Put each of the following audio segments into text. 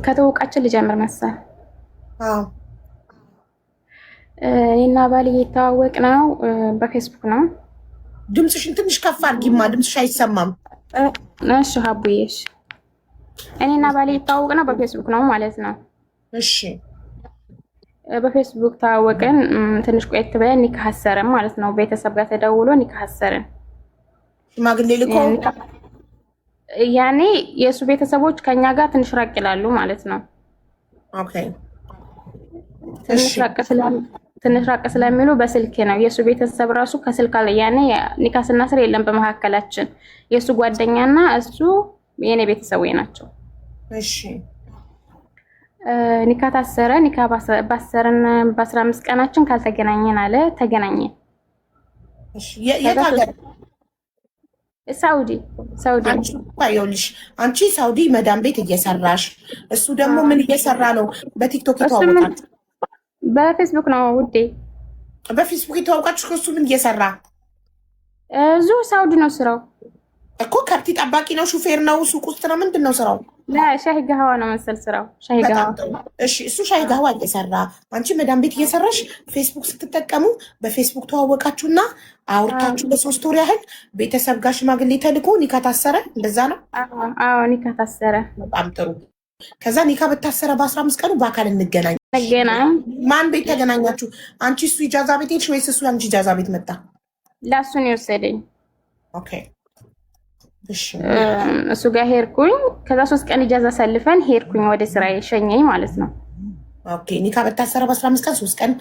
ከተወቃችን ልጀምር መሰል። አዎ እኔና ባሌ የተዋወቅ ነው በፌስቡክ ነው። ድምፅሽን ትንሽ ከፍ አድርጊማ፣ ድምፅሽ አይሰማም። እሺ ሀቡዬሽ፣ እኔና ባሌ የተዋወቅ ነው በፌስቡክ ነው ማለት ነው። እሺ በፌስቡክ ተዋወቅን። ትንሽ ቆየት ብለን ኒካህ አሰርን ማለት ነው። ቤተሰብ ጋር ተደውሎ ኒካህ አሰርን። ሽማግሌ ልኮ ያኔ የእሱ ቤተሰቦች ከኛ ጋር ትንሽ ራቅ ይላሉ ማለት ነው። ኦኬ ትንሽ ራቅ ስለሚሉ በስልክ ነው። የእሱ ቤተሰብ ራሱ ከስልክ አለ። ያኔ ኒካህ ስናስር የለም በመካከላችን። የእሱ ጓደኛና እሱ የኔ ቤተሰቦች ናቸው። እሺ ኒካህ ታሰረ። ኒካህ ባሰርን በ15 ቀናችን ካልተገናኘን አለ። ተገናኘን። እሺ የት ሀገር? ሳውዲ። አንቺ ሳውዲ መዳም ቤት እየሰራሽ፣ እሱ ደግሞ ምን እየሰራ ነው? በቲክቶክ የተዋወቃችሁ? በፌስቡክ ነው ውዴ። በፌስቡክ የተዋወቃችሁ? ከሱ ምን እየሰራ? እዚሁ ሳውዲ ነው ስራው እኮ። ከብት ጠባቂ ነው? ሹፌር ነው? ሱቅ ውስጥ ነው? ምንድን ነው ስራው? ሻሂ ገህዋ ነው መሰል ስራው። ሻሂ ገህዋ። እሺ እሱ ሻሂ ገህዋ እየሰራ፣ አንቺ መዳም ቤት እየሰራሽ ፌስቡክ ስትጠቀሙ በፌስቡክ ተዋወቃችሁና አውርታችሁ ለ3 ወር ያህል ቤተሰብ ጋር ሽማግሌ ተልኮ ኒካ ታሰረ። እንደዛ ነው? አዎ ኒካ ታሰረ። በጣም ጥሩ። ከዛ ኒካ በታሰረ በ15 ቀኑ በአካል እንገናኝ። ማን ቤት ተገናኛችሁ? አንቺ እሱ ኢጃዛ ቤት ሄድሽ ወይስ እሱ አንቺ ኢጃዛ ቤት መጣ? ላሱን የወሰደኝ። ኦኬ እሱ ጋር ሄድኩኝ። ከዛ 3 ቀን ኢጃዛ ሰልፈን ሄድኩኝ ወደ ስራ የሸኘኝ ማለት ነው። ኦኬ ኒካ በታሰረ በ15 ቀን 3 ቀን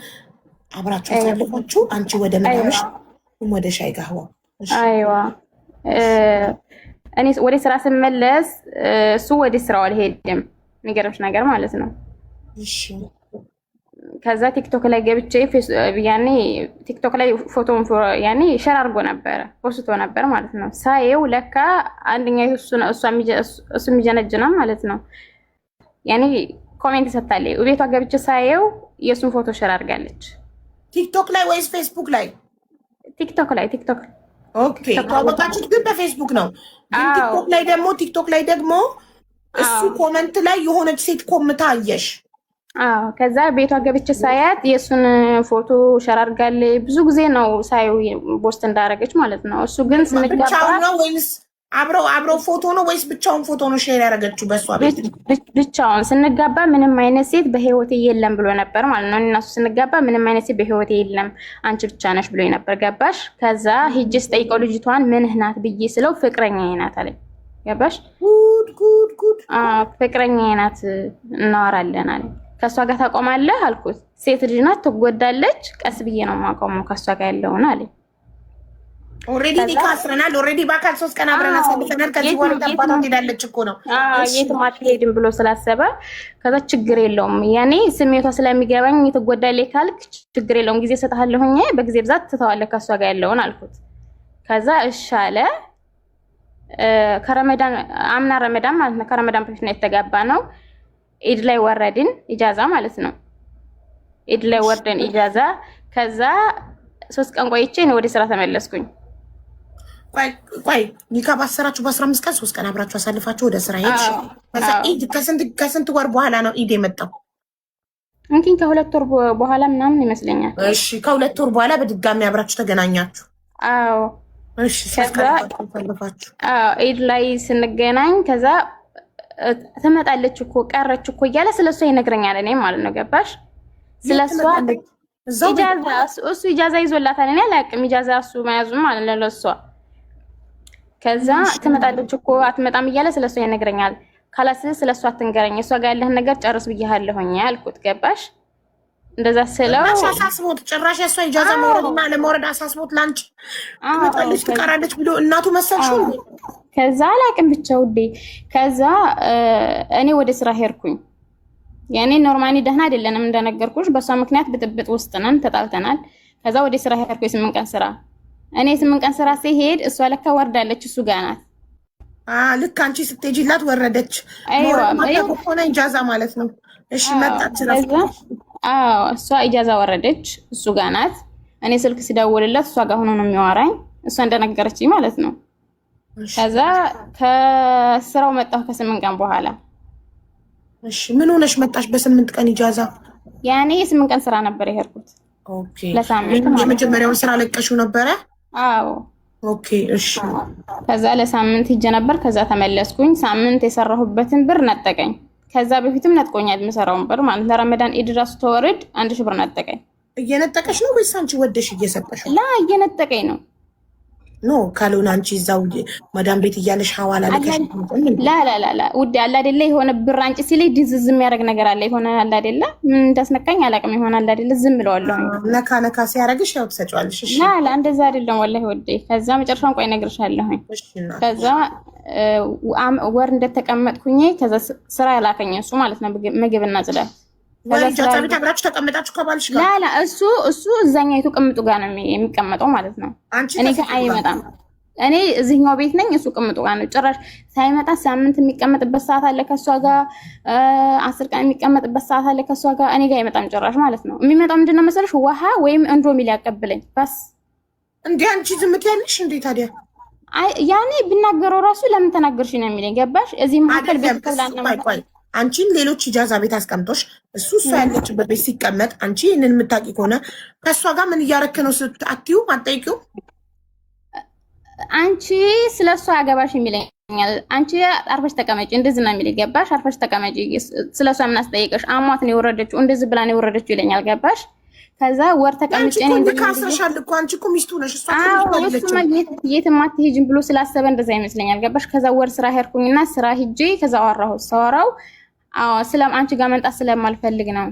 አብራችሁ ሰልፋችሁ አንቺ ወደ መዳምሽ ወደ ሻይ ጋህዋ። አይዋ እኔ ወደ ስራ ስመለስ እሱ ወደ ስራው አልሄድም። የሚገርምሽ ነገር ማለት ነው። እሺ ከዛ ቲክቶክ ላይ ገብቼ ያኔ ቲክቶክ ላይ ፎቶን ያኔ ሼር አድርጎ ነበረ ፖስቶ ነበር ማለት ነው። ሳየው ለካ አንደኛው እሱ የሚጀነጅና ማለት ነው። ያኔ ኮሜንት ሰጣለች። ቤቷ ገብቼ ሳየው የሱን ፎቶ ሼር አድርጋለች። ቲክቶክ ላይ ወይስ ፌስቡክ ላይ? ቲክቶክ ላይ። ኦኬ ተዋወቃችሁት ግን በፌስቡክ ነው። ግን ቲክቶክ ላይ ደግሞ እሱ ኮመንት ላይ የሆነች ሴት ኮምታ አየሽ? አዎ ከዛ ቤቷ ገብቼ ሳያት የሱን ፎቶ ሼር አድርጋለች። ብዙ ጊዜ ነው ሳየው ፖስት እንዳደረገች ማለት ነው። እሱ ግን ብቻው ነው ወይስ አብረው ፎቶ ነው ወይስ ብቻውን ፎቶ ነው ሼር ያደረገችው? በሷ ቤት ብቻውን። ስንጋባ ምንም አይነት ሴት በህይወቴ የለም ብሎ ነበር ማለት ነው። እና እሱ ስንጋባ ምንም አይነት ሴት በህይወቴ የለም አንቺ ብቻ ነሽ ብሎ ነበር። ገባሽ? ከዛ ሂጅ ስጠይቀው ልጅቷን ምንህ ናት ብዬ ስለው ፍቅረኛዬ ናት አለኝ። ገባሽ? ጉድ ፍቅረኛዬ ናት እናወራለን አለኝ። ከሷ ጋር ታቆማለህ አልኩት። ሴት ልጅ ናት ትጎዳለች፣ ቀስ ብዬ ነው የማቆመው ከሷ ጋር ያለውን አለኝ። ኦልሬዲ ኒካ አስረናል። ኦልሬዲ በአካል 3 ቀን አብረን አሳልፈናል። ከዚህ በኋላ ታባታ ሄዳለች እኮ ነው። የትም አትሄድም ብሎ ስላሰበ ከዛ ችግር የለውም ያኔ ስሜቷ ስለሚገባኝ ትጎዳለች ካልክ ችግር የለውም ጊዜ ሰጥሃለሁኝ፣ በጊዜ ብዛት ትተዋለህ ከሷ ጋር ያለውን አልኩት። ከዛ እሺ አለ። ከረመዳን አምና ረመዳን ማለት ነው። ከረመዳን በፊት ነው የተጋባ ነው። ኢድ ላይ ወረድን ኢጃዛ ማለት ነው። ኢድ ላይ ወርደን ኢጃዛ። ከዛ 3 ቀን ቆይቼ ነው ወደ ስራ ተመለስኩኝ። ቆይ ኒካ ባሰራችሁ በ15 ቀን 3 ቀን አብራችሁ አሳልፋችሁ ወደ ስራ ሄድሽ። ከዛ ኢድ ከስንት ወር በኋላ ነው ኢድ የመጣው? እንኪን ከ2 ወር በኋላ ምናምን ይመስለኛል። እሺ ከ2 ወር በኋላ በድጋሚ አብራችሁ ተገናኛችሁ? አዎ እሺ። ኢድ ላይ ስንገናኝ ከዛ ትመጣለች እኮ ቀረች እኮ እያለ ስለሷ ይነግረኛል። እኔ ማለት ነው ገባሽ? ስለሷ ኢጃዛ እሱ ኢጃዛ ይዞላታል። እኔ አላውቅም ኢጃዛ እሱ መያዙን ማለት ነው ለሷ። ከዛ ትመጣለች እኮ አትመጣም እያለ ስለሷ ይነግረኛል። ካላስ ስለሷ አትንገረኝ፣ እሷ ጋር ያለህን ነገር ጨርስ ብያለሁኝ አልኩት። ገባሽ? እንደዛ ስለው አሳስቦት ጭራሽ እሷ ኢጃዛ መውረድና ለመውረድ አሳስቦት ላንቺ ትመጣለች ትቀራለች ብሎ እናቱ መሰልሽው። ከዛ አላውቅም ብቻ ውዴ። ከዛ እኔ ወደ ስራ ሄድኩኝ። ያኔ ኖርማሊ ደህና አይደለንም እንደነገርኩሽ፣ በሷ ምክንያት ብጥብጥ ውስጥ ነን፣ ተጣልተናል። ከዛ ወደ ስራ ሄድኩኝ 8 ቀን ስራ። እኔ 8 ቀን ስራ ሲሄድ እሷ ለካ ወርዳለች እሱ ጋር ናት። ልክ አንቺ ስትሄጂላት ወረደች። ሆነ ኢጃዛ ማለት ነው። እሺ መጣች እሷ ኢጃዛ ወረደች እሱ ጋር ናት። እኔ ስልክ ሲደውልለት እሷ ጋር ሆኖ ነው የሚያወራኝ፣ እሷ እንደነገረችኝ ማለት ነው። ከዛ ከስራው መጣሁ ከ8 ቀን በኋላ እሺ ምን ሆነሽ መጣሽ በ8 ቀን ኢጃዛ? ያኔ የ8 ቀን ስራ ነበር የሄድኩት። ኦኬ ለሳምንት የመጀመሪያውን ስራ ለቀሽው ነበረ? አዎ ኦኬ እሺ። ከዛ ለሳምንት ሂጄ ነበር። ከዛ ተመለስኩኝ። ሳምንት የሰራሁበትን ብር ነጠቀኝ። ከዛ በፊትም ነጥቆኛል የምሰራውን ብር ማለት ለረመዳን ኢድ ራሱ ተወርድ 1000 ብር ነጠቀኝ። እየነጠቀሽ ነው ወይስ አንቺ ወደሽ እየሰጠሽ? ላ እየነጠቀኝ ነው። ኖ ካልሆነ አንቺ እዛው ማዳም ቤት እያለሽ ሐዋላ ልከሽ ላ ውዴ አለ አይደለ የሆነ ብር አንጭ ሲለኝ ድዝዝ የሚያደርግ ነገር አለ። የሆነ አለ አይደለ ምን እንዳስነካኝ አላውቅም። የሆነ አለ አይደለ ዝም ብለዋለሁ። ነካ ነካ ሲያደርግሽ ያው ትሰጪዋለሽ። እሺ ላ እንደዛ አይደለም ወላሂ ውዴ። ከዛ መጨረሻውን ቆይ እነግርሻለሁ። ከዛ ወር እንደተቀመጥኩኝ ከዛ ስራ ያላከኝ እሱ ማለት ነው ምግብና ጽዳት። ወይ ጃጃቢት አብራችሁ ተቀምጣችሁ ከባልሽ ጋር? ላ እሱ እዛኛይቱ ቅምጡ ጋር ነው የሚቀመጠው ማለት ነው። እኔ ጋር አይመጣም። እኔ እዚህኛው ቤት ነኝ፣ እሱ ቅምጡ ጋር ነው። ጭራሽ ሳይመጣ ሳምንት የሚቀመጥበት ሰዓት አለ ከሷ ጋር፣ 10 ቀን የሚቀመጥበት ሰዓት አለ ከሷ ጋር። እኔ ጋር አይመጣም ጭራሽ ማለት ነው። የሚመጣው ምንድነው መሰለሽ ውሃ ወይም እንዶሚል ያቀብለኝ በስ። እንዴ አንቺ ዝም ትያለሽ እንዴ ታዲያ? ያኔ ብናገረው ራሱ ለምን ተናገርሽ ነው የሚለኝ። ገባሽ? እዚህ መሀከል ቤት ተብላና አንቺን ሌሎች ኢጃዛ ቤት አስቀምጦሽ እሱ ያለችበት ቤት ሲቀመጥ አንቺ ይህንን የምታውቂ ከሆነ ከእሷ ጋር ምን እያረክ ነው አትዩ አትጠይቂው? አንቺ ስለ እሷ አገባሽ የሚለኛል። አንቺ አርፈሽ ተቀመጪ እንደዚህ ነው የሚለኝ። ገባሽ? አርፈሽ ተቀመጪ፣ ስለ እሷ ምን አስጠይቀሽ? አሟት ነው የወረደችው፣ እንደዚህ ብላ ነው የወረደችው ይለኛል። ገባሽ? ከዛ ወር ተቀምጬ ነው እንደካስረሻል እኮ አንቺ እኮ ሚስቱ ነሽ። እሷ የትም አትሄጂም ብሎ ስላሰበ እንደዛ ይመስለኛል። ገባሽ? ከዛ ወር ስራ ሄድኩኝና ስራ ሂጄ ከዛ አወራሁት። ሰወራው ስለም አንቺ ጋር መንጣት ስለማልፈልግ ነው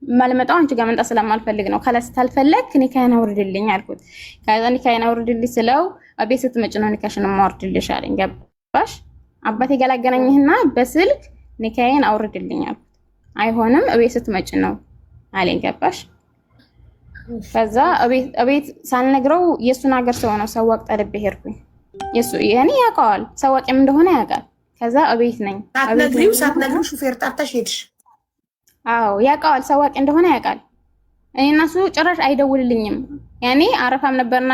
ማልመጣው፣ አንቺ ጋር መንጣት ስለማልፈልግ ነው። ካላስ ታልፈለክ ኒካዬን አውርድልኝ አልኩት። ከዛ ኒካዬን አውርድልኝ ስለው አቤት ስትመጭ ነው ኒካሽን ማውርድልሽ አለኝ። ገባሽ? አባቴ ጋር ላገናኝህና በስልክ ኒካዬን አውርድልኝ አልኩት። አይሆንም አቤት ስትመጭ ነው አለኝ። ገባሽ? ከዛ አቤት ሳልነግረው የሱን ሀገር ሰው ነው ሰዋቅ ጠልቤ ሄድኩኝ። የሱ ያኔ ያውቀዋል ሰዋቅም እንደሆነ ያውቃል። ከዛ አቤት ነኝ ሳትነግሪው ሹፌር ጠርተሽ ሄድሽ? አዎ ያውቀዋል ሰዋቅ እንደሆነ ያውቃል። እኔና እሱ ጭራሽ አይደውልልኝም። ያኔ አረፋም ነበርና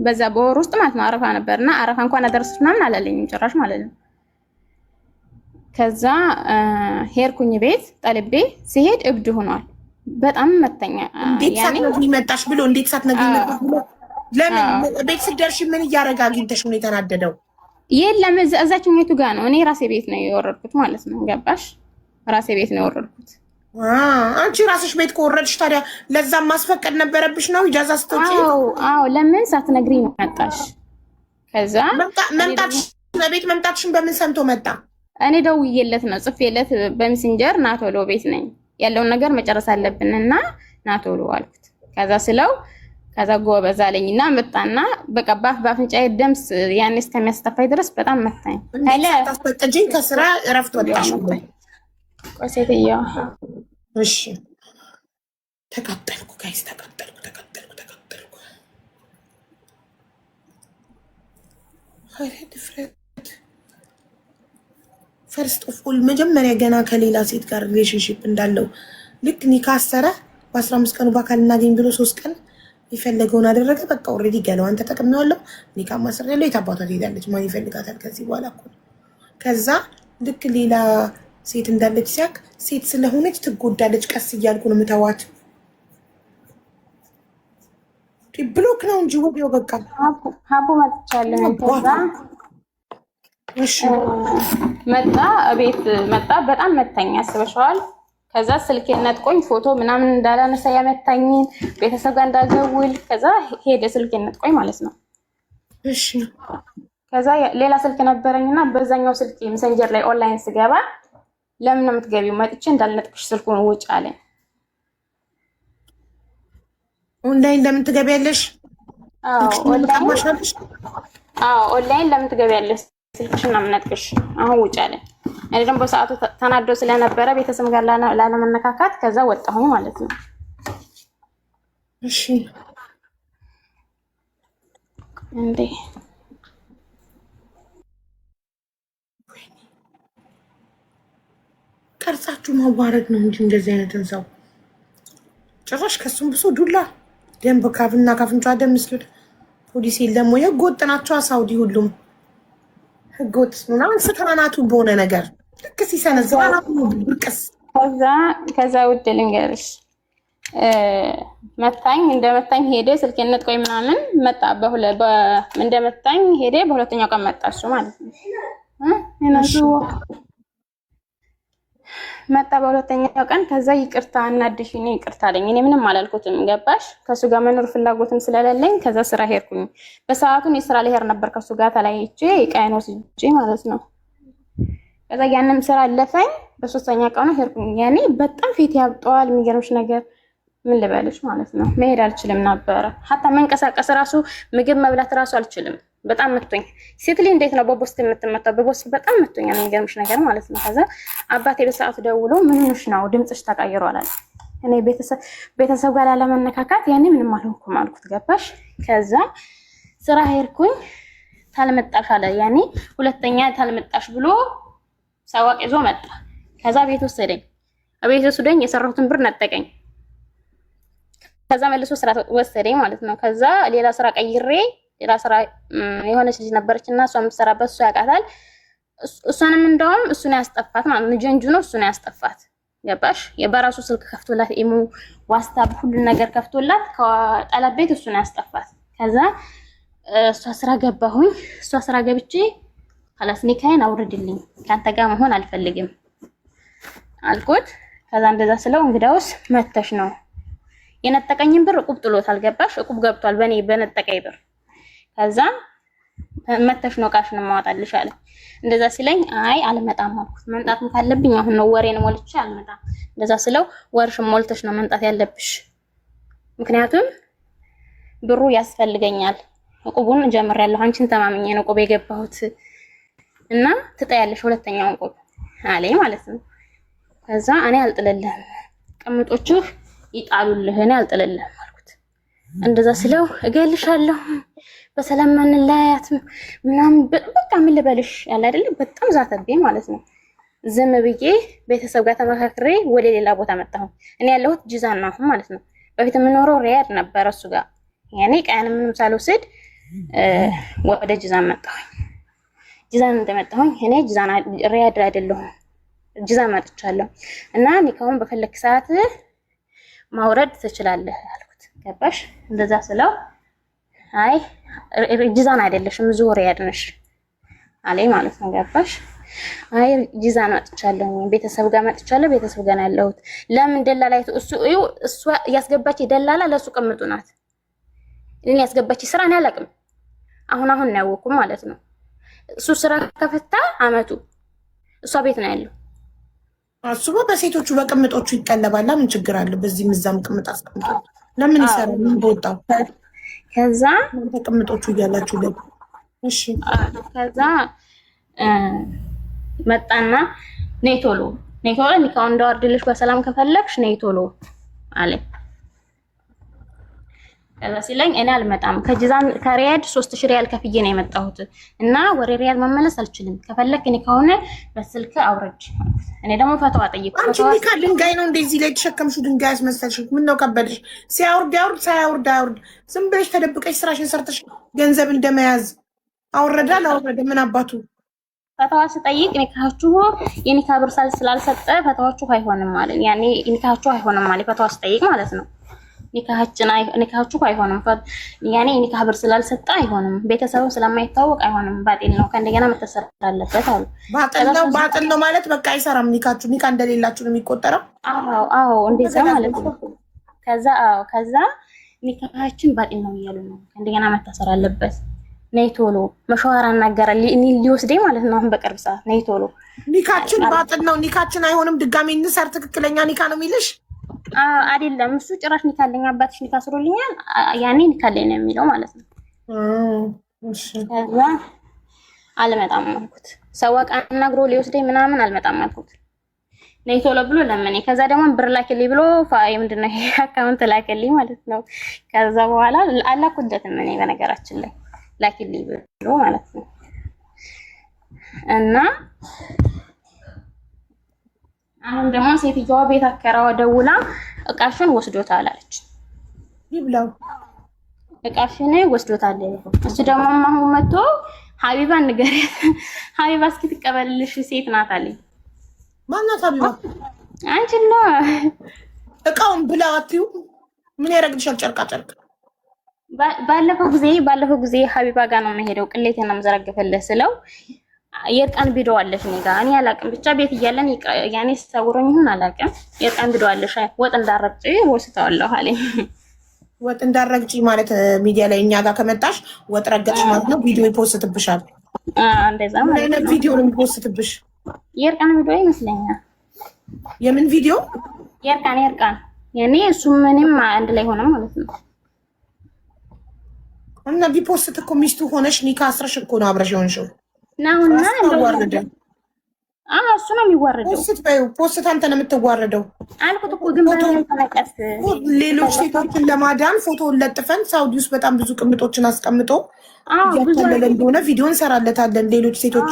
በዛ በወር ውስጥ ማለት ነው አረፋ ነበርና አረፋ እንኳን አደረስሽ ምናምን አላለኝም ጭራሽ ማለት ነው። ከዛ ሄድኩኝ ቤት ጠልቤ ሲሄድ እብድ ሆኗል። በጣም መተኛ እንዴት ሳትነግሪኝ መጣሽ ብሎ እንዴት ሳትነግሪኝ መጣሽ ብሎ ለምን ቤት ስትደርሺ ምን እያደረገ አግኝተሽ ነው የተናደደው? የለም እዛችኛይቱ ጋር ነው። እኔ ራሴ ቤት ነው የወረድኩት ማለት ነው። ገባሽ? ራሴ ቤት ነው የወረድኩት። አንቺ ራስሽ ቤት ከወረድሽ ታዲያ ለዛም ማስፈቀድ ነበረብሽ ነው ኢጃዛ ስትወጪ? አዎ ለምን ሳትነግሪኝ መጣሽ? ከዛ ቤት መምጣትሽን በምን ሰምቶ መጣ? እኔ ደውዬለት ነው ጽፌለት በሜሴንጀር ና ቶሎ ቤት ነኝ ያለውን ነገር መጨረስ አለብንና ና ቶሎ አልኩት። ከዛ ስለው ከዛ ጎበዝ አለኝና መጣና በቃ በአፍንጫዬ ደምስ ያኔ እስከሚያስተፋይ ድረስ በጣም መታኝ። ኃይለ ታስፈቅጂኝ ከስራ እረፍት ወጣሽ ወይ? ቆሴትያ እሺ ተቃጠልኩ ጋይስ ተቃጠልኩ። ሀይ ድፍረት ፈርስት ኦፍ ኦል መጀመሪያ ገና ከሌላ ሴት ጋር ሪሌሽንሺፕ እንዳለው ልክ ኒካ አሰረ። በ15 ቀኑ በአካል እናገኝ ብሎ 3 ቀን የፈለገውን አደረገ። በቃ ኦልሬዲ ገለዋን ተጠቅሜዋለሁ። ኒካ ማሰር ያለው የታባቷ ትሄዳለች። ማን ይፈልጋታል ከዚህ በኋላ እኮ። ከዛ ልክ ሌላ ሴት እንዳለች ሲያቅ ሴት ስለሆነች ትጎዳለች። ቀስ እያልኩ ነው የምተዋት። ብሎክ ነው እንጂ ወዲያው በቃ ሀቡ መጥቻለሁ። ከዛ እሺ መጣ ቤት መጣ። በጣም መታኝ። አስበሽዋል? ከዛ ስልኬን ነጥቆኝ ፎቶ ምናምን እንዳላነሳ ያመታኝ ቤተሰብ ጋር እንዳልደውል ከዛ ሄደ። ስልኬን ነጥቆኝ ማለት ነው። እሺ ከዛ ሌላ ስልክ ነበረኝና በዛኛው ስልክ ሜሴንጀር ላይ ኦንላይን ስገባ ለምን ነው የምትገቢው? መጥቼ እንዳልነጥቅሽ ስልኩን ውጭ አለኝ። ኦንላይን ለምን ትገቢያለሽ? ኦንላይን ለምን ትገቢያለሽ? ስልክሽን አምነጥቅሽ አሁን ውጭ አለኝ። እኔ ደግሞ በሰዓቱ ተናዶ ስለነበረ ቤተሰብ ጋር ላለመነካካት ከዛ ወጣሁኝ ማለት ነው። እሺ እንዴ ቀርጻችሁ ማዋረድ ነው እንጂ እንደዚህ አይነትን ሰው ጭራሽ ከሱም ብሶ ዱላ ደንብ ካፍና ካፍንጫ ደም ምስሉት ፖሊስ የለም ወይ? ህገወጥ ናቸው ሳውዲ ሁሉም ህገወጥ ምናምን ፍትሃናቱ በሆነ ነገር ልክ ሲሰነዝር ብርቅስ ከዛ ውድ ልንገርሽ መታኝ እንደመታኝ ሄደ ስልኬን ነጥቆኝ ምናምን መጣ እንደመታኝ ሄደ በሁለተኛው ቀን መጣ እሱ ማለት ነው መጣ በሁለተኛው ቀን ከዛ ይቅርታ እናድሽ እኔ ይቅርታ አለኝ እኔ ምንም አላልኩትም ገባሽ ከሱ ጋር መኖር ፍላጎትም ስለሌለኝ ከዛ ስራ ሄድኩኝ በሰዓቱን የስራ ልሄድ ነበር ከሱ ጋር ተለያይቼ ቃይኖ ስጄ ማለት ነው ከዛ ያንንም ስራ አለፈኝ በሶስተኛ ቀኑ ሄድኩኝ ያኔ በጣም ፊት ያብጠዋል የሚገርምሽ ነገር ምን ልበልሽ ማለት ነው መሄድ አልችልም ነበር hatta መንቀሳቀስ ራሱ ምግብ መብላት ራሱ አልችልም በጣም መጥቶኝ ሴትሊ እንዴት ነው በቦስት የምትመጣው በቦስት በጣም መጥቶኝ የሚገርምሽ ነገር ማለት ነው ከዛ አባቴ በሰዓቱ ደውሎ ምን ሆነሽ ነው ድምጽሽ ተቀይሯል አለ እኔ ቤተሰብ ጋር ለመነካካት ያኔ ምንም አልሆንኩም አልኩት ገባሽ ከዛ ስራ ሄድኩኝ ታልመጣሽ አለ ያኔ ሁለተኛ ታልመጣሽ ብሎ ሰዋቅ ይዞ መጣ ከዛ ቤት ወሰደኝ የሰራሁትን ብር ነጠቀኝ ከዛ መልሶ ስራ ወሰደኝ ማለት ነው ከዛ ሌላ ስራ ቀይሬ ሌላ ስራ የሆነች ልጅ ነበርችና እሷም ተሰራበት እሱ ያቃታል እሷንም እንደውም እሱን ያስጠፋት ማለት ነው ጀንጁ ነው እሱን ያስጠፋት ገባሽ የበራሱ ስልክ ከፍቶላት ኢሙ ዋትስአፕ ሁሉ ነገር ከፍቶላት ከጠለብ ቤት እሱን ያስጠፋት ከዛ እሷ ስራ ገባሁኝ እሷ ስራ ገብቼ خلاص ኒካዬን አውርድልኝ ካንተ ጋር መሆን አልፈልግም አልኩት ከዛ እንደዛ ስለው እንግዳውስ መተሽ ነው የነጠቀኝን ብር ዕቁብ ጥሎታል ገባሽ ዕቁብ ገብቷል በኔ በነጠቀኝ ብር ከዛ መተሽ ነው ቃሽን ማዋጣልሽ አለ እንደዛ ሲለኝ አይ አልመጣም አልኩት መንጣትም ካለብኝ አሁን ነው ወሬን ሞልቼ አልመጣም እንደዛ ስለው ወርሽም ሞልተሽ ነው መንጣት ያለብሽ ምክንያቱም ብሩ ያስፈልገኛል ዕቁቡን ጀምሬያለሁ አንቺን ተማምኜ ነው ዕቁብ የገባሁት እና ትጠያለሽ ሁለተኛው ዕቁብ አለኝ ማለት ነው ከዛ እኔ አልጥልልህም ቅምጦችህ ይጣሉልህ እኔ አልጥልልህም አልኩት እንደዛ ስለው እገልሻለሁ በሰላም ማንላያት ምናምን በቃ ምን ልበልሽ ያለ አይደል በጣም ዛተብኝ ማለት ነው ዝም ብዬ ቤተሰብ ጋር ተመካክሬ ወደ ሌላ ቦታ መጣሁ እኔ ያለሁት ጂዛን ነው ማለት ነው በፊት የምኖረው ሪያድ ነበር እሱ ጋር ያኔ ቀን ምንም ሳልወስድ ወደ ጂዛን መጣሁኝ ጂዛን እንደመጣሁኝ እኔ ጂዛን ሪያድ አይደለሁም ጂዛን መጥቻለሁ እና ኒካውን በፈለክ ሰዓት ማውረድ ትችላለህ አልኩት ገባሽ እንደዛ ስለው አይ ጂዛን አይደለሽም ዙር ያድነሽ አለኝ ማለት ነው ገባሽ አይ ጂዛን መጥቻለሁ ቤተሰብ ጋር መጥቻለሁ ቤተሰብ ጋር ያለሁት ለምን ደላላይቱ እሱ ያስገባች ደላላ ለሱ ቅምጡ ናት እኔ ያስገባች ስራ ነው ያላቅም አሁን ነው ያወኩም ማለት ነው እሱ ስራ ከፈታ አመቱ እሷ ቤት ነው ያለው አሱባ በሴቶቹ በቅምጦቹ ይቀለባል ምን ችግር አለ በዚህ ምዛም ቅምጥ አስቀምጦ ለምን ይሰራል ምን ቦታው ከዛ ተቀምጦቹ ይያላችሁ ለብ እሺ ከዛ መጣና ኔቶሎ ኒካው እንዳወርድልሽ በሰላም ከፈለግሽ ኔቶሎ አለ ከዛ ሲለኝ እኔ አልመጣም ከጂዛን ከሪያድ 3000 ሪያል ከፍዬ ነው የመጣሁት እና ወሬ ሪያል መመለስ አልችልም ከፈለክ እኔ ከሆነ በስልክ አውርድ እኔ ደግሞ ፈተዋ ጠይቁ አንቺ ኒካ ድንጋይ ነው እንደዚህ ላይ ተሸከምሽው ድንጋይ አስመሰልሽ ምን ነው ከበደሽ ሲያውርድ ሳያውርድ ዝም ብለሽ ተደብቀሽ ስራሽን ሰርተሽ ገንዘብ እንደመያዝ አውረዳ ምን አባቱ ፈተዋ ስጠይቅ ኒካችሁ የኒካ ብር ስላልሰጠ ፈተዋችሁ አይሆንም ማለት ያኔ ኒካችሁ አይሆንም ማለት ፈተዋ ስጠይቅ ማለት ነው ኒካችሁ አይሆንም ያኔ ኒካ ብር ስላልሰጠ አይሆንም ቤተሰቡ ስለማይታወቅ አይሆንም ባጢል ነው ከእንደገና መተሰር አለበት አሉ ባጢል ነው ማለት በቃ አይሰራም ኒካችሁ ኒካ እንደሌላችሁ ነው የሚቆጠረው አዎ እንደዛ ማለት ነው ከዛ ኒካችን ባጢል ነው እያሉ ነው ከእንደገና መተሰር አለበት ነይ ቶሎ መሻወራ እናገራል ሊወስደኝ ማለት ነው አሁን በቅርብ ሰዓት ነይ ቶሎ ኒካችን ባጢል ነው ኒካችን አይሆንም ድጋሜ እንሰር ትክክለኛ ኒካ ነው የሚልሽ አይደለም እሱ ጭራሽ ኒካለኝ አባትሽ ኒካ ስሮልኛል ያኔ ኒካለኝ ነው የሚለው ማለት ነው እሺ ከዛ አልመጣም አልኩት ሰዋቅ አናግሮ ሊወስደኝ ምናምን አልመጣም አልኩት ነይ ቶሎ ብሎ ለምን ከዛ ደግሞ ብር ላክልኝ ብሎ ምንድነው ይሄ አካውንት ላክልኝ ማለት ነው ከዛ በኋላ አላኩለትም እኔ በነገራችን ላይ ላክልኝ ብሎ ማለት ነው እና አሁን ደግሞ ሴትዮዋ ቤት አከራዋ ደውላ እቃሽን ወስዶታል አለች ይብላው እቃሽን ወስዶታል እሱ ደግሞ አሁን መጥቶ ሀቢባ ንገሪያት ሀቢባ እስኪ ትቀበልልሽ ሴት ናት አለኝ ማናት ሀቢባ? አንቺ ነው እቃውን ብላ አትዩ። ምን ያደርግልሻል? ጨርቃ ጨርቅ። ባለፈው ጊዜ ሀቢባ ጋር ነው የምሄደው ቅሌቴን ነው የምዘረግፍልህ ስለው የእርቃን ቪዲዮ አለሽ እኔ ጋር። እኔ አላውቅም ብቻ ቤት እያለን ያኔ ሰውሮኝ ይሁን አላውቅም። የእርቃን ቪዲዮ አለሽ ወጥ እንዳረግጪ ወስታለሁ አለኝ። ወጥ እንዳረግጪ ማለት ሚዲያ ላይ እኛ ጋር ከመጣሽ ወጥ ረገጥሽ ማለት ነው። ቪዲዮ ይፖስትብሻል። እንደዛ ማለት ነው። ቪዲዮ ነው የሚፖስትብሽ? የእርቃን ቪዲዮ ይመስለኛል። የምን ቪዲዮ? የእርቃን ያኔ እሱ ምንም አንድ ላይ ሆነ ማለት ነው። እና ቢፖስት እኮ ሚስቱ ሆነሽ ኒካ አስረሽ እኮ ነው አብረሽ የሆንሽው። ናውና እሱ ነው የሚዋረደው። ፖስት አንተ ነው የምትዋረደው አልኩት እኮ ግን ተነቀስ። ሌሎች ሴቶችን ለማዳን ፎቶውን ለጥፈን ሳውዲ ውስጥ በጣም ብዙ ቅምጦችን አስቀምጦ እያታለለ እንደሆነ ቪዲዮ እንሰራለታለን። ሌሎች ሴቶች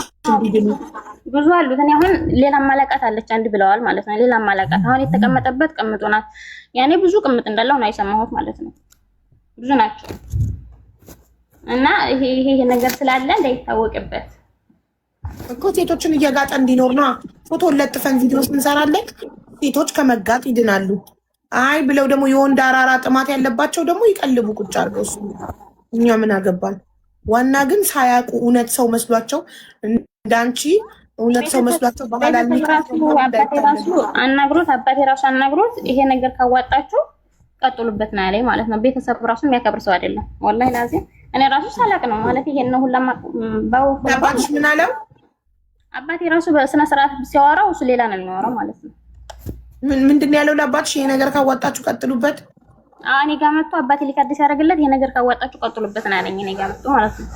ብዙ አሉት። እኔ አሁን ሌላ ማላቃት አለች አንድ ብለዋል ማለት ነው። ሌላ ማላቃት አሁን የተቀመጠበት ቅምጦ ናት። ያኔ ብዙ ቅምጥ እንዳለው ነው የሰማሁት ማለት ነው። ብዙ ናቸው እና ይሄ ነገር ስላለ እንዳይታወቅበት እኮ ሴቶችን እየጋጠ እንዲኖር ነው። ፎቶ ለጥፈን ቪዲዮ እንሰራለን። ሴቶች ከመጋጥ ይድናሉ። አይ ብለው ደግሞ የወንድ አራራ ጥማት ያለባቸው ደግሞ ይቀልቡ ቁጭ አድርገው። እሱ እኛ ምን አገባን? ዋና ግን ሳያውቁ እውነት ሰው መስሏቸው እንዳንቺ እውነት ሰው መስሏቸው በኋላ አባቴ ራሱ አናግሮት ይሄ ነገር ካዋጣችሁ ቀጥሉበት ነው ያለኝ ማለት ነው። ቤተሰብ ራሱ የሚያከብር ሰው አይደለም ወላሂ ላዚም። እኔ ራሱ ሳላቅ ነው ማለት ይሄን ነው ሁላማ አባትሽ ምን አለው? አባቴ ራሱ በስነ ስርዓት ሲያወራው እሱ ሌላ ነው የሚያወራው ማለት ነው። ምንድን ያለው ለአባትሽ? ይሄ ነገር ካዋጣችሁ ቀጥሉበት። እኔ ጋር መጥቶ አባቴ ሊካድስ ያደርግለት ይሄ ነገር ካዋጣችሁ ቀጥሉበት ነው ያለኝ። እኔ ጋር መጥቶ ማለት ነው።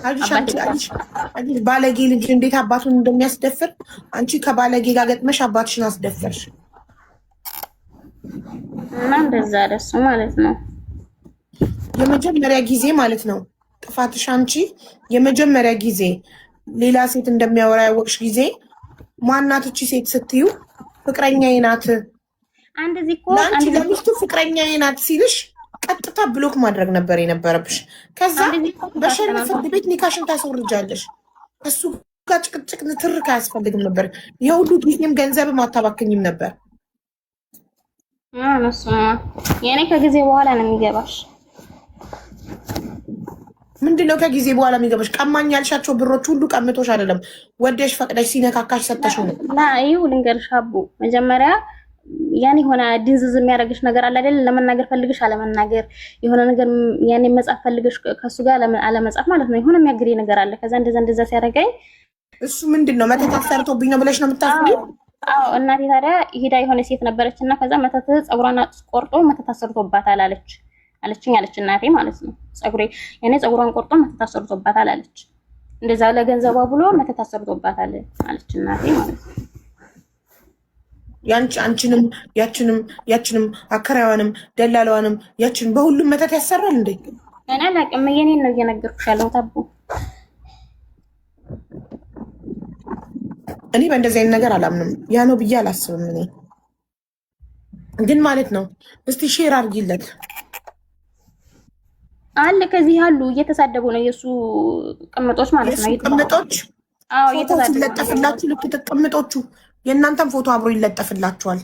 አንቺ ባለጌ ልጅ እንዴት አባቱን እንደሚያስደፍር አንቺ ከባለጌ ጋር ገጥመሽ አባትሽን አስደፈርሽ እና እንደዛ ደስ ማለት ነው። የመጀመሪያ ጊዜ ማለት ነው ጥፋትሽ። አንቺ የመጀመሪያ ጊዜ ሌላ ሴት እንደሚያወራ ያወቅሽ ጊዜ ማናት እቺ ሴት ስትዩ ፍቅረኛዬ ናት አንቺ ለሚስቱ ፍቅረኛዬ ናት ሲልሽ ቀጥታ ብሎክ ማድረግ ነበር የነበረብሽ። ከዛ በሸነ ፍርድ ቤት ኒካሽን ታስወርጃለሽ። እሱ ጋር ጭቅጭቅ ንትርክ አያስፈልግም ነበር። የሁሉ ጊዜም ገንዘብም አታባክኝም ነበር። የኔ ከጊዜ በኋላ ነው የሚገባሽ። ምንድነው ከጊዜ በኋላ የሚገባሽ? ቀማኝ ያልሻቸው ብሮች ሁሉ ቀምቶሽ አይደለም፣ ወደሽ ፈቅደሽ ሲነካካሽ ሰጠሽ ነው። ይኸው ልንገርሽ አቡ፣ መጀመሪያ ያን የሆነ ድንዝዝ የሚያደርግሽ ነገር አለ አይደል? ለመናገር ፈልግሽ አለመናገር፣ የሆነ ነገር ያኔ መጻፍ ፈልግሽ ከሱ ጋር አለመጻፍ ማለት ነው። የሆነ የሚያግሪ ነገር አለ። ከዛ እንደዛ ሲያደርገኝ እሱ ምንድነው መተት ሰርቶብኝ ነው ብለሽ ነው የምታስቢው? አዎ እናቴ ታዲያ ሄዳ የሆነ ሴት ነበረች እና ከዛ መተት ፀጉሯን ቆርጦ መተት አሰርቶባታል አለችኝ እናቴ ማለት ነው። ፀጉሯን ቆርጦ መተት አሰርቶባታል አለች። እንደዛ ለገንዘቧ ብሎ መተት አሰርቶባታል አለች እናቴ ማለት ነው። አንቺንም ያችንም አከራዋንም ደላለዋንም ያችን በሁሉም መተት ያሰራል እንዴ? እኔ አላውቅም። የኔን ነው እየነገርኩሽ ያለው ታቡ። እኔ በእንደዚህ አይነት ነገር አላምንም። ያ ነው ብዬ አላስብም። እኔ ግን ማለት ነው እስቲ ሼር አድርጊለት አለ ከዚህ ያሉ እየተሳደቡ ነው የሱ ቅምጦች ማለት ነው። ቅምጦች ይለጠፍላችሁ። ልክ ቅምጦቹ የእናንተም ፎቶ አብሮ ይለጠፍላችኋል።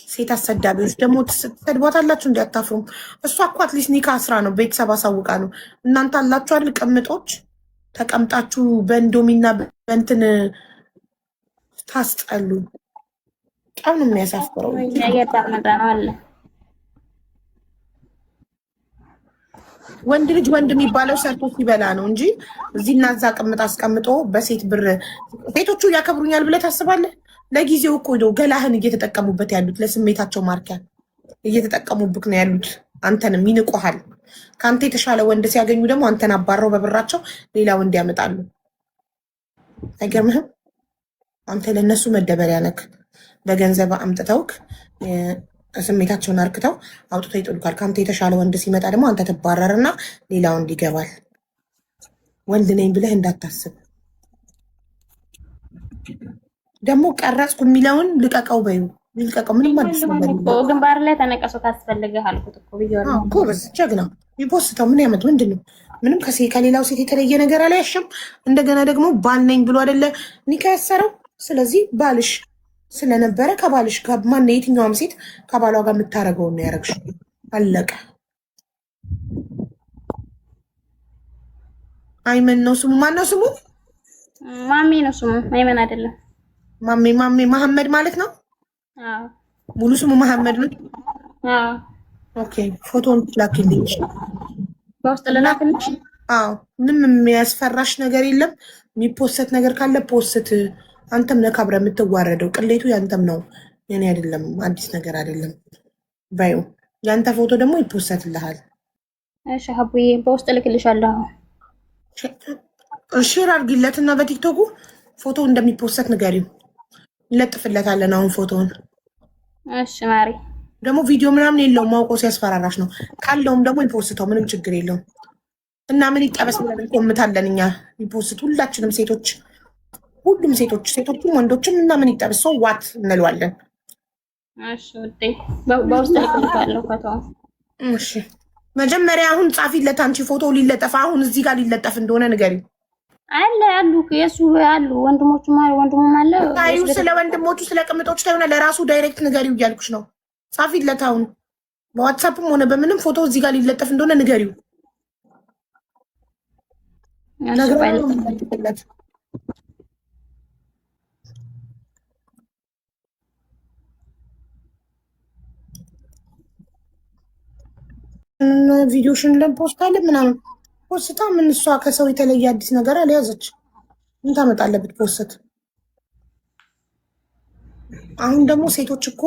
ሴት አሰዳቢዎች ደግሞ ትሰድቧታላችሁ። እንዲያታፍሩም እሷ እኮ አትሊስት ኒካ ስራ ነው፣ ቤተሰብ አሳውቃ ነው። እናንተ አላችሁ አይደል ቅምጦች፣ ተቀምጣችሁ በእንዶሚና በእንትን ታስጠሉ። በጣም ነው የሚያሳፍረው። ወንድ ልጅ ወንድ የሚባለው ሰርቶ ሲበላ ነው እንጂ እዚህና እዛ ቅምጥ አስቀምጦ በሴት ብር ሴቶቹ ያከብሩኛል ብለህ ታስባለህ? ለጊዜው እኮ ነው ገላህን እየተጠቀሙበት ያሉት፣ ለስሜታቸው ማርኪያ እየተጠቀሙብክ ነው ያሉት። አንተንም ይንቁሃል። ከአንተ የተሻለ ወንድ ሲያገኙ ደግሞ አንተን አባረው በብራቸው ሌላ ወንድ ያመጣሉ። አይገርምህም? አንተ ለነሱ መደበሪያ ነክ። በገንዘብ አምጥተውክ ስሜታቸውን አርክተው አውጥተው ይጥሉካል። ከአንተ የተሻለ ወንድ ሲመጣ ደግሞ አንተ ትባረርና ሌላ ወንድ ይገባል። ወንድ ነኝ ብለህ እንዳታስብ። ደግሞ ቀረጽኩ የሚለውን ልቀቀው በዩ ልቀቀው። ምንም አዲስ ነገር ግንባር ላይ ተነቀሶ ካስፈልገህ አልኩት እኮ ብዬዋለሁ። ጎበዝ ጀግና። ይፖስተው ምን ያመት ምንድን ነው? ምንም ከሌላው ሴት የተለየ ነገር አላያሽም። እንደገና ደግሞ ባል ነኝ ብሎ አይደለ ኒካ ያሰረው። ስለዚህ ባልሽ ስለነበረ ከባልሽ ጋር ማን የትኛውም ሴት ከባሏ ጋር የምታደርገውን ነው ያደረግሽው። አለቀ። አይመን ነው ስሙ። ማን ነው ስሙ? ማሜ ነው ስሙ። አይመን አይደለም። ማሜ መሐመድ ማለት ነው። አዎ ሙሉ ስሙ መሐመድ ነው። አዎ ኦኬ። ፎቶን ላኪልኝ በውስጥ ልላክልሽ። አዎ ምንም የሚያስፈራሽ ነገር የለም። የሚፖሰት ነገር ካለ ፖስት። አንተም ነህ ካብረ የምትዋረደው። ቅሌቱ ያንተም ነው የኔ አይደለም። አዲስ ነገር አይደለም። ባዩ ያንተ ፎቶ ደግሞ ይፖሰትልሃል። እሺ ሀቡዬ በውስጥ ልክልሻለሁ። ሼር አድርጊለትና በቲክቶኩ ፎቶ እንደሚፖሰት ንገሪው። እንለጥፍለታለን አሁን ፎቶውን። እሺ ማሪ ደግሞ ቪዲዮ ምናምን የለውም። ማውቀው ሲያስፈራራሽ ነው። ካለውም ደግሞ ይፖስተው፣ ምንም ችግር የለውም። እና ምን ይጠበስ ብለን ቆምታለን እኛ። ይፖስት ሁላችንም ሴቶች፣ ሁሉም ሴቶችም ወንዶችም። እና ምን ይጠበስ ሰው ዋት እንለዋለን። እሺ ውዴ በውስጥ ልክልሻለሁ ፎቶውን። እሺ መጀመሪያ አሁን ጻፊለት አንቺ። ፎቶ ሊለጠፍ አሁን እዚህ ጋር ሊለጠፍ እንደሆነ ንገሪው። አለ ያሉ የሱ አሉ ወንድሞቹም አሉ ወንድሙም አለ። ታዩ ስለ ወንድሞቹ ስለ ቅምጦች ታዩና ለራሱ ዳይሬክት ንገሪው እያልኩሽ ነው። ጻፊለት አሁን በዋትሳፕም ሆነ በምንም ፎቶ እዚህ ጋር ሊለጠፍ እንደሆነ ንገሪው። ነገርለት ቪዲዮሽን ለፖስት አለ ምናምን ፖስታ ምን እሷ ከሰው የተለየ አዲስ ነገር አልያዘች። ምን ታመጣለበት ፖስት። አሁን ደግሞ ሴቶች እኮ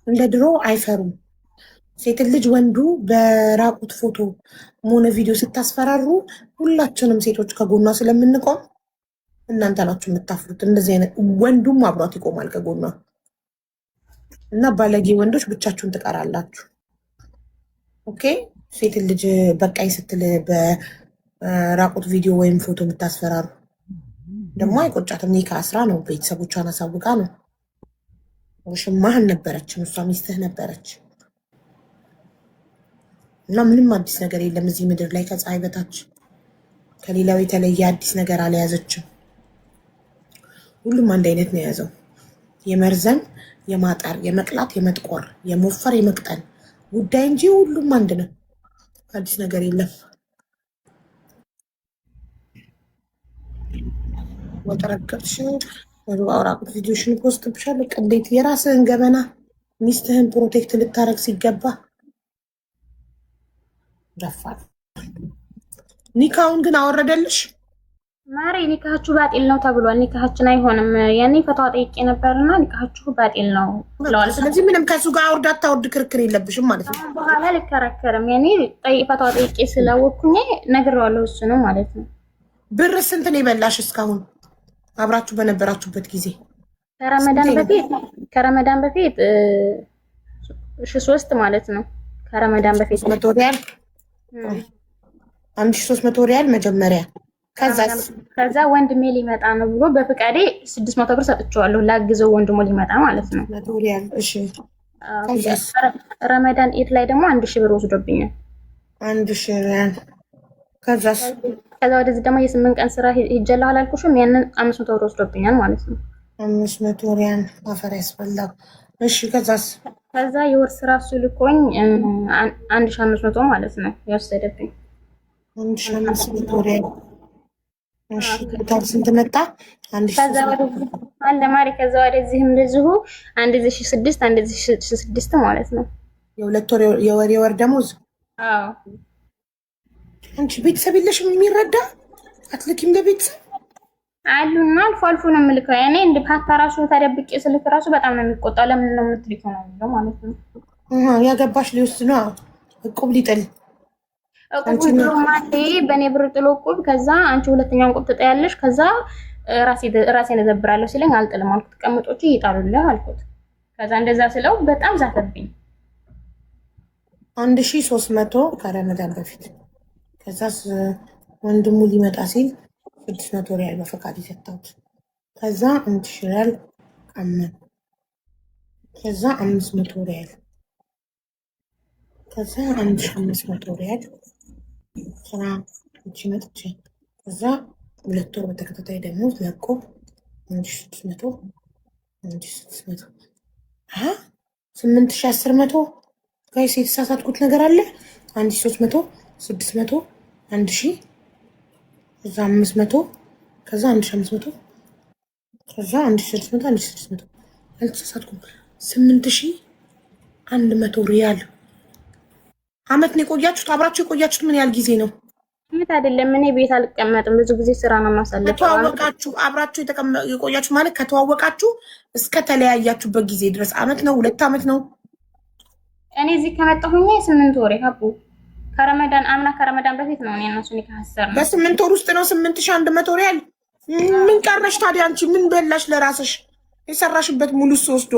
እንደ ድሮ አይፈሩም። ሴትን ልጅ ወንዱ በራቁት ፎቶ ሆነ ቪዲዮ ስታስፈራሩ ሁላችንም ሴቶች ከጎኗ ስለምንቆም እናንተ ናችሁ የምታፍሩት። እንደዚህ አይነት ወንዱም አብሯት ይቆማል ከጎኗ እና ባለጌ ወንዶች ብቻችሁን ትቀራላችሁ። ኦኬ። ሴትን ልጅ በቃኝ ስትል በራቁት ቪዲዮ ወይም ፎቶ የምታስፈራሩ ደግሞ አይቆጫትም። ኒካ አስራ ነው፣ ቤተሰቦቿን አሳውቃ ነው። ውሽማህ ነበረችም፣ እሷ ሚስትህ ነበረች። እና ምንም አዲስ ነገር የለም እዚህ ምድር ላይ ከፀሐይ በታች ከሌላው የተለየ አዲስ ነገር አልያዘችም። ሁሉም አንድ አይነት ነው የያዘው። የመርዘም፣ የማጠር፣ የመቅላት፣ የመጥቆር፣ የመወፈር፣ የመቅጠን ጉዳይ እንጂ ሁሉም አንድ ነው። አዲስ ነገር የለም። ወጠረቀጥሽ አውራቁት ቪዲዮሽን ፖስት ብሻለሁ። ቅዴት የራስህን ገበና ሚስትህን ፕሮቴክት ልታረግ ሲገባ ደፋር። ኒካውን ግን አወረደልሽ ማሪ? ኒካችሁ ባጤል ነው ተብሏል። ኒካችን አይሆንም። ያኔ ፈቷ ጠይቄ ነበርና ኒካችሁ ባጤል ነው ብለዋል። ስለዚህ ምንም ከሱ ጋር አውርዳ አታውርድ ክርክር የለብሽም ማለት ነው። በኋላ ልከራከርም። ያኔ ፈቷ ጠይቄ ስላወቅኩኝ ነግሬዋለሁ። እሱ ነው ማለት ነው። ብር ስንት ነው የበላሽ እስካሁን አብራችሁ በነበራችሁበት ጊዜ? ከረመዳን በፊት 3 ማለት ነው። ከረመዳን በፊት 300 ሪያል 1300 ሪያል መጀመሪያ። ከዛ ወንድሜ ሊመጣ ነው ብሎ በፍቃዴ 600 ብር ሰጥቼዋለሁ ላግዘው ወንድሞ ሊመጣ ማለት ነው። 100 ሪያል እሺ። ረመዳን ኢድ ላይ ደግሞ 1000 ብር ወስዶብኛል። 1000 ሪያል። ከዛ ወደዚህ ደግሞ የ8 ቀን ስራ ሄጃለሁ አላልኩሽም? ያንን 500 ብር ወስዶብኛል ማለት ነው። 500 ሪያል አፈር ያስበላው። እሺ ከዛ የወር ስራ እሱ ልኮኝ 1500 ማለት ነው የወሰደብኝ። 1500 ሪያል እሺ። ስንት መጣ? አለ ማሪ። ከዛ ወደዚህም እንደዚሁ 1600 ማለት ነው። የወር ደሞዝ። አዎ። አንቺ ቤተሰብ የለሽም የሚረዳ? አትልኪም ለቤተሰብ? አሉና አልፎ አልፎ ነው የምልከው። ያኔ እንደ ፓታ ራሱ ተደብቄ ስልክ ራሱ በጣም ነው የሚቆጣው። ለምን ነው የምትልከው ነው ማለት ነው። ያገባሽ ሊወስድ ነው እቁብ ሊጥል እቁብ ብሎ ማለቴ በእኔ ብር ጥሎ እቁብ። ከዛ አንቺ ሁለተኛውን እቁብ ትጠያለሽ። ከዛ ራሴን እዘብራለሁ ሲለኝ አልጥልም አልኩት። ተቀምጦች ይጣሉልህ አልኩት። ከዛ እንደዛ ስለው በጣም ዛተብኝ። 1300 ከረመዳን በፊት። ከዛ ወንድሙ ሊመጣ ሲል 600 ሪያል በፈቃድ የሰጠሁት። ከዛ 1000 ሪያል አመን። ከዛ 500 ሪያል። ከዛ 1500 ሪያል ስራ እቺ መጥቼ ከዛ 2 ወር በተከታታይ ደግሞ ለቆ 1600 8100 ጋይስ የተሳሳትኩት ነገር አለ። 1300 600 1000 ከዛ 500 ከዛ 1500 ከዛ 1600 1600 አልተሳሳትኩም። 8100 ሪያል። አመት ነው የቆያችሁት? አብራችሁ የቆያችሁት ምን ያህል ጊዜ ነው? አመት አይደለም። እኔ ቤት አልቀመጥም፣ ብዙ ጊዜ ስራ ነው የማሳልፈው። ከተዋወቃችሁ አብራችሁ የቆያችሁ ማለት ከተዋወቃችሁ እስከ ተለያያችሁበት ጊዜ ድረስ አመት ነው? 2 አመት ነው? እኔ እዚህ ከመጣሁኝ 8 ወር ሀቡ ከረመዳን አምና ከረመዳን በፊት ነው እኔ እነሱ ሊካሰር ነው። በ8 ወር ውስጥ ነው 8100 ሪያል። ምን ቀረሽ ታዲያ? አንቺ ምን በላሽ ለራስሽ? የሰራሽበት ሙሉ ወስዶ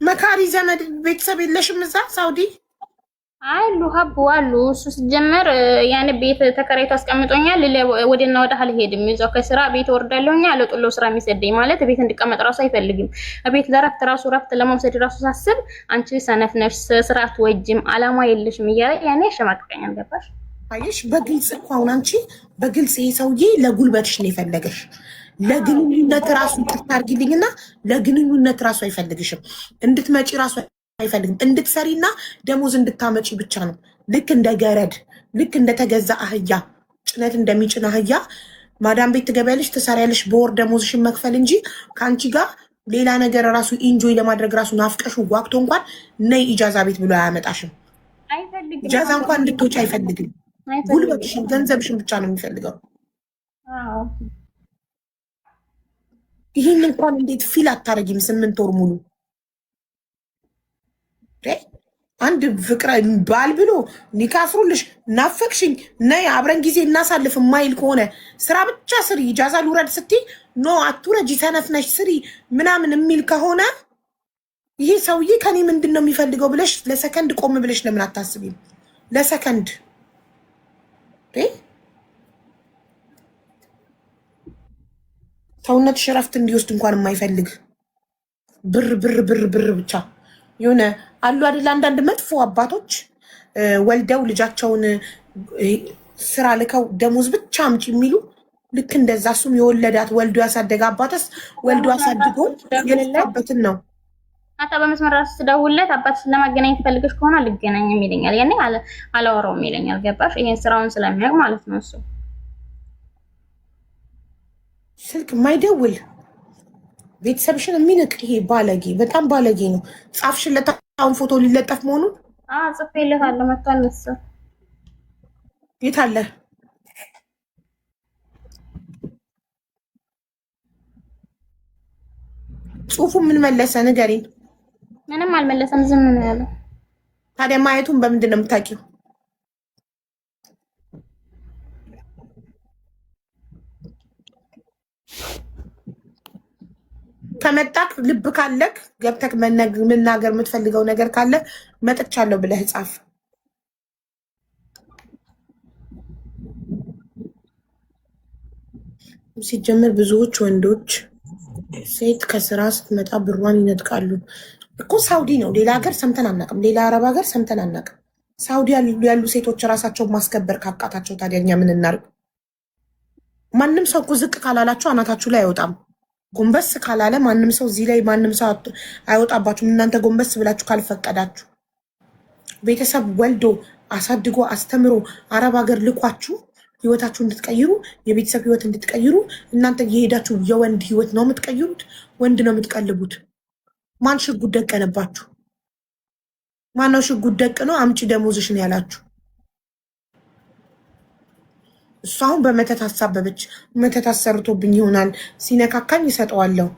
መካሪ ዘመድ ቤተሰብ የለሽም እዛ ሳውዲ? አሉ ሀቡ አሉ። እሱ ሲጀመር ያኔ ቤት ተከራይቶ አስቀምጦኛል። ወደና ወደ አልሄድም። እዛው ከስራ ቤት ወርዳለሁኛ አለጥሎ ስራ የሚሰደኝ ማለት ቤት እንድቀመጥ ራሱ አይፈልግም። ቤት ለረፍት ራሱ ረፍት ለመውሰድ ራሱ ሳስብ አንቺ ሰነፍ ነሽ፣ ስርዓት ወጅም አላማ የለሽም እያለ ያኔ ያሸማቅቀኛል። ገባሽ? አየሽ፣ በግልጽ እኮ አሁን አንቺ በግልጽ ይሄ ሰውዬ ለጉልበትሽ ነው የፈለገሽ። ለግንኙነት ራሱ ይቅርታ አድርጊልኝና ለግንኙነት ራሱ አይፈልግሽም። እንድትመጪ ራሱ አይፈልግም። እንድትሰሪና ደሞዝ እንድታመጪ ብቻ ነው። ልክ እንደ ገረድ፣ ልክ እንደተገዛ አህያ፣ ጭነት እንደሚጭን አህያ ማዳም ቤት ትገቢያለሽ፣ ትሰሪያለሽ፣ በወር ደሞዝሽን መክፈል እንጂ ከአንቺ ጋር ሌላ ነገር ራሱ ኢንጆይ ለማድረግ ራሱ ናፍቀሽ ዋክቶ እንኳን ነይ ኢጃዛ ቤት ብሎ አያመጣሽም። ኢጃዛ እንኳን እንድትወጪ አይፈልግም። ጉልበትሽን፣ ገንዘብሽን ብቻ ነው የሚፈልገው። ይህን እንኳን እንዴት ፊል አታረጊም? 8 ወር ሙሉ አንድ ፍቅረ ባል ብሎ ኒካፍሩልሽ ናፈቅሽኝ ነይ አብረን ጊዜ እናሳልፍ የማይል ከሆነ ስራ ብቻ ስሪ፣ ኢጃዛ ልውረድ ስትይ ኖ አትውረጂ ሰነፍ ነሽ ስሪ ምናምን የሚል ከሆነ ይሄ ሰውዬ ከኔ ምንድን ነው የሚፈልገው ብለሽ ለሰከንድ ቆም ብለሽ ለምን አታስቢም? ለሰከንድ ሰውነትሽ እረፍት እንዲወስድ እንኳን የማይፈልግ ብር ብር ብር ብር ብቻ የሆነ አሉ አይደል? አንዳንድ መጥፎ አባቶች ወልደው ልጃቸውን ስራ ልከው ደሞዝ ብቻ አምጪ የሚሉ ልክ እንደዛ እሱም የወለዳት ወልዶ ያሳደገ አባተስ ወልዶ አሳድጎ የለፋበትን ነው። አታ በመስመር ራሱ ስደውልለት አባትሽን ለማገናኘት ፈልገሽ ከሆነ አልገናኝም ይለኛል። ያኔ አላወራውም ይለኛል። ገባሽ? ይሄን ስራውን ስለሚያውቅ ማለት ነው። እሱ ስልክ ማይደውል ቤተሰብሽን የሚንቅ ይሄ ባለጌ፣ በጣም ባለጌ ነው። ጻፍሽለት አሁን ፎቶ ሊለጠፍ መሆኑን? ጽፌለታለሁ። መጥቷል መሰል። የት አለ? ጽሁፉ ምን መለሰ? ንገሪኝ። ምንም አልመለሰም፣ ዝም ነው ያለው። ታዲያ ማየቱን በምንድን ነው የምታውቂው? ከመጣክ ልብ ካለክ ገብተክ መናገር የምትፈልገው ነገር ካለ መጥቻለሁ ብለህ ጻፍ። ሲጀመር ብዙዎች ወንዶች ሴት ከስራ ስትመጣ ብሯን ይነጥቃሉ እኮ። ሳውዲ ነው፣ ሌላ ሀገር ሰምተን አናውቅም። ሌላ አረብ ሀገር ሰምተን አናውቅም። ሳውዲ ያሉ ሴቶች ራሳቸውን ማስከበር ካቃታቸው ታዲያ እኛ ምን እናድርግ? ማንም ሰው እኮ ዝቅ ካላላቸው አናታችሁ ላይ አይወጣም። ጎንበስ ካላለ ማንም ሰው እዚህ ላይ ማንም ሰው አይወጣባችሁም። እናንተ ጎንበስ ብላችሁ ካልፈቀዳችሁ ቤተሰብ ወልዶ አሳድጎ አስተምሮ አረብ ሀገር ልኳችሁ ህይወታችሁ እንድትቀይሩ የቤተሰብ ህይወት እንድትቀይሩ እናንተ የሄዳችሁ የወንድ ህይወት ነው የምትቀይሩት? ወንድ ነው የምትቀልቡት? ማን ሽጉጥ ደቀነባችሁ? ማነው ሽጉጥ ደቅ ነው አምጪ ደሞዝሽን ያላችሁ? እሱ አሁን በመተት አሳበበች። መተት አሰርቶብኝ ይሆናል ሲነካካኝ ይሰጠዋለሁ።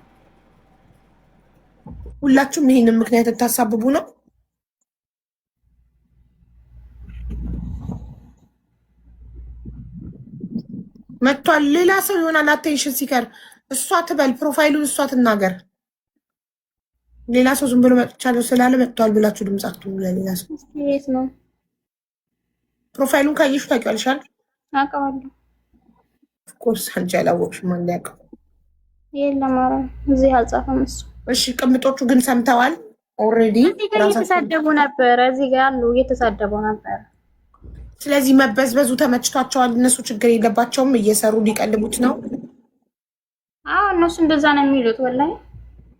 ሁላችሁም ይሄንን ምክንያት ታሳብቡ ነው። መጥቷል። ሌላ ሰው ይሆናል አቴንሽን ሲከር እሷ ትበል፣ ፕሮፋይሉን እሷ ትናገር። ሌላ ሰው ዝም ብሎ መጥቻለሁ ስላለ መጥቷል ብላችሁ ድምፅ አትሉ። ለሌላ ሰው ነው። ፕሮፋይሉን ካየሹ ታውቂዋለሻል። አውቀዋለሁ። ኦፍኮርስ አንቺ ያላወቅሽ ማን ሊያውቀው? የለም ኧረ እዚህ አልጻፈም እሱ። እሺ ቅምጦቹ ግን ሰምተዋል። ኦልሬዲ እየተሳደቡ ነበረ። እዚህ ጋር አሉ እየተሳደቡ ነበረ። ስለዚህ መበዝበዙ ተመችቷቸዋል። እነሱ ችግር የለባቸውም። እየሰሩ ሊቀልቡት ነው። አዎ እነሱ እንደዛ ነው የሚሉት። ወላሂ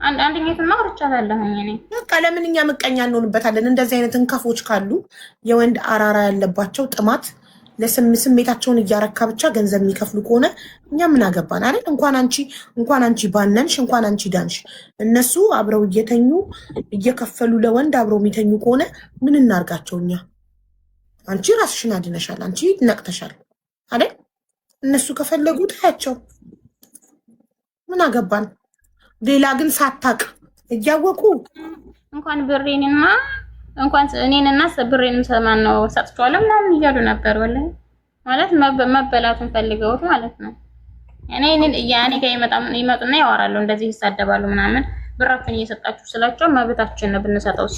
አንደኛቱን አውርቻታለሁኝ እኔ። በቃ ለምን እኛ ምቀኛ እንሆንበታለን? እንደዚህ አይነት እንከፎች ካሉ የወንድ አራራ ያለባቸው ጥማት ለስሜታቸውን እያረካ ብቻ ገንዘብ የሚከፍሉ ከሆነ እኛ ምን አገባን አይደል? እንኳን አንቺ ባነንሽ፣ እንኳን አንቺ ዳንሽ፣ እነሱ አብረው እየተኙ እየከፈሉ ለወንድ አብረው የሚተኙ ከሆነ ምን እናርጋቸው እኛ? አንቺ ራስሽን አድነሻል፣ አንቺ ነቅተሻል አይደል? እነሱ ከፈለጉ ታያቸው፣ ምን አገባን? ሌላ ግን ሳታቅ እያወቁ እንኳን ብሬንና እንኳን እኔንና ብሬን ሰማን ነው ሰጥቷለም ምናምን እያሉ ነበር። ወላሂ ማለት መበላቱን ፈልገውት ማለት ነው። ያኔ ጋር ይመጡና ያወራሉ፣ እንደዚህ ይሳደባሉ ምናምን። ብራችን እየሰጣችሁ ስላቸው መብታችን ነው ብንሰጠው፣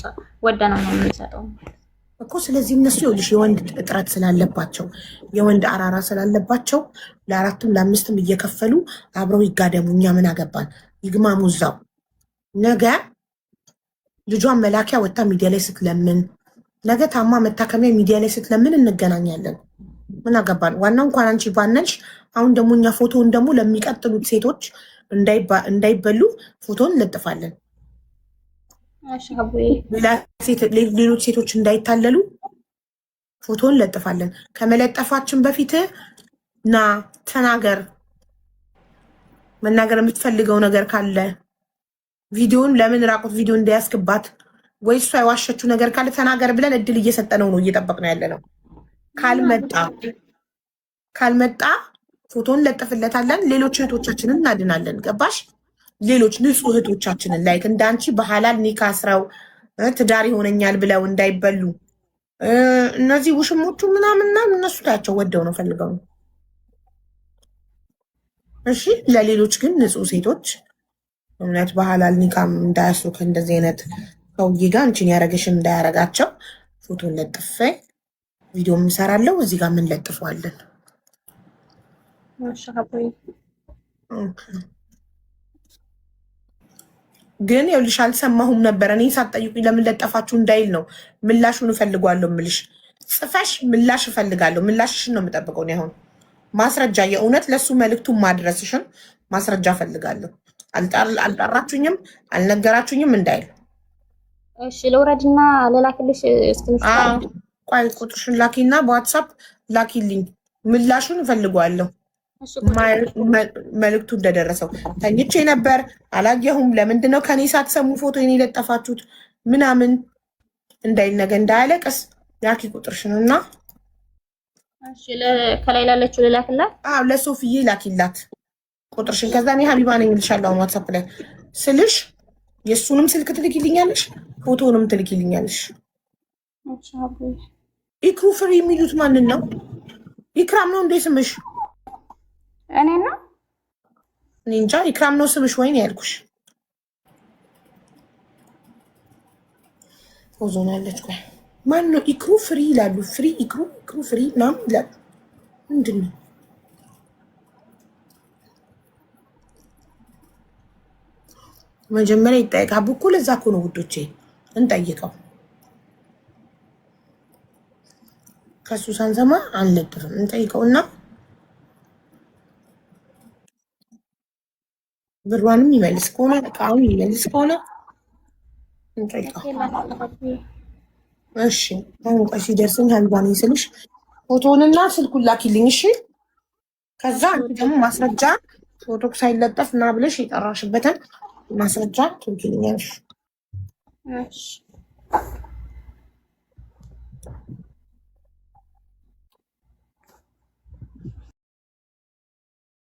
ወደነው ነው የምንሰጠው እኮ። ስለዚህ እነሱ ይኸውልሽ የወንድ እጥረት ስላለባቸው የወንድ አራራ ስላለባቸው ለአራቱም ለአምስትም እየከፈሉ አብረው ይጋደሙ። እኛ ምን አገባን? ይግማሙ እዛው። ነገ ልጇን መላኪያ ወጣ ሚዲያ ላይ ስትለምን፣ ነገ ታማ መታከሚያ ሚዲያ ላይ ስትለምን እንገናኛለን። ምን አገባን? ዋናው እንኳን አንቺ ባነንሽ። አሁን ደግሞ እኛ ፎቶውን ደግሞ ለሚቀጥሉት ሴቶች እንዳይበሉ ፎቶውን እንለጥፋለን። ሌሎች ሴቶች እንዳይታለሉ ፎቶን ለጥፋለን። ከመለጠፋችን በፊት ና ተናገር፣ መናገር የምትፈልገው ነገር ካለ ቪዲዮን ለምን ራቁት ቪዲዮ እንዳያስገባት ወይ እሷ የዋሸችው ነገር ካለ ተናገር ብለን እድል እየሰጠነው ነው፣ እየጠበቅነው ያለ ነው። ካልመጣ ፎቶን ለጥፍለታለን። ሌሎች እህቶቻችንን እናድናለን። ገባሽ? ሌሎች ንጹህ እህቶቻችንን ላይክ እንዳንቺ በሐላል ኒካ አስረው ትዳር ይሆነኛል ብለው እንዳይበሉ እነዚህ ውሽሞቹ ምናምንና እነሱ ታያቸው ወደው ነው ፈልገው ነው። እሺ ለሌሎች ግን ንጹህ ሴቶች እውነት በሐላል ኒካም እንዳያስሩ ከእንደዚህ አይነት ሰውዬ ጋር አንቺን ያረገሽን እንዳያረጋቸው ፎቶን ለጥፌ ቪዲዮ የምሰራለው እዚህ ጋር ምን ለጥፈዋለን። ግን ይኸውልሽ አልሰማሁም ነበር። እኔ ሳትጠይቁኝ ለምን ለጠፋችሁ እንዳይል ነው ምላሹን እፈልጓለሁ የምልሽ። ጽፈሽ ምላሽ እፈልጋለሁ። ምላሽሽን ነው የምጠብቀው። እኔ አሁን ማስረጃ የእውነት ለሱ መልዕክቱን ማድረስሽን ማስረጃ እፈልጋለሁ። አልጠራችሁኝም አልነገራችሁኝም እንዳይል። እሺ ለውረድና ለላክልሽ ቆይ ቁጥርሽን ላኪና በዋትሳፕ ላኪልኝ። ምላሹን እፈልጓለሁ። መልዕክቱ እንደደረሰው ተኝቼ ነበር አላየሁም፣ ለምንድነው ከኔ ሳትሰሙ ፎቶ የኔ የለጠፋችሁት ምናምን እንዳይል ነገ እንዳያለቅስ ላኪ ቁጥርሽን እና ከላይ ላለችው ልላክላት። ለሶፍዬ ላኪላት ቁጥርሽን። ከዛ እኔ ሀቢባ ነኝ እልሻለሁ ዋትሳፕ ላይ ስልሽ የእሱንም ስልክ ትልኪልኛለሽ፣ ፎቶንም ትልኪልኛለሽ። ኢክሩ ፍሪ የሚሉት ማንን ነው? ኢክራም ነው እንዴ ስምሽ? እኔ ነው እኔ እንጃ። ኢክራም ነው ስምሽ ወይ ነው ያልኩሽ። ኦዞናለች። ቆይ ማን ነው? ኢክሩ ፍሪ ይላሉ። ፍሪ ኢክሩ ፍሪ ምናምን ይላሉ። ምንድን ነው? መጀመሪያ ይጠይቅ። አቡ እኮ ለዛ እኮ ነው ውዶቼ እንጠይቀው። ከሱ ሳንሰማ አንለጥፍም። እንጠይቀውና ብሯንም ይመልስ ከሆነ እቃውን ይመልስ ከሆነ እንጠይቀው። እሺ አሁን ቆይ ሲደርስኝ ሀቢባኔ ስልሽ ፎቶውንና ስልኩን ላኪልኝ። እሺ ከዛ ደግሞ ማስረጃ ፎቶ ሳይለጠፍ እና ብለሽ የጠራሽበትን ማስረጃ ትልኪልኛለሽ። እሺ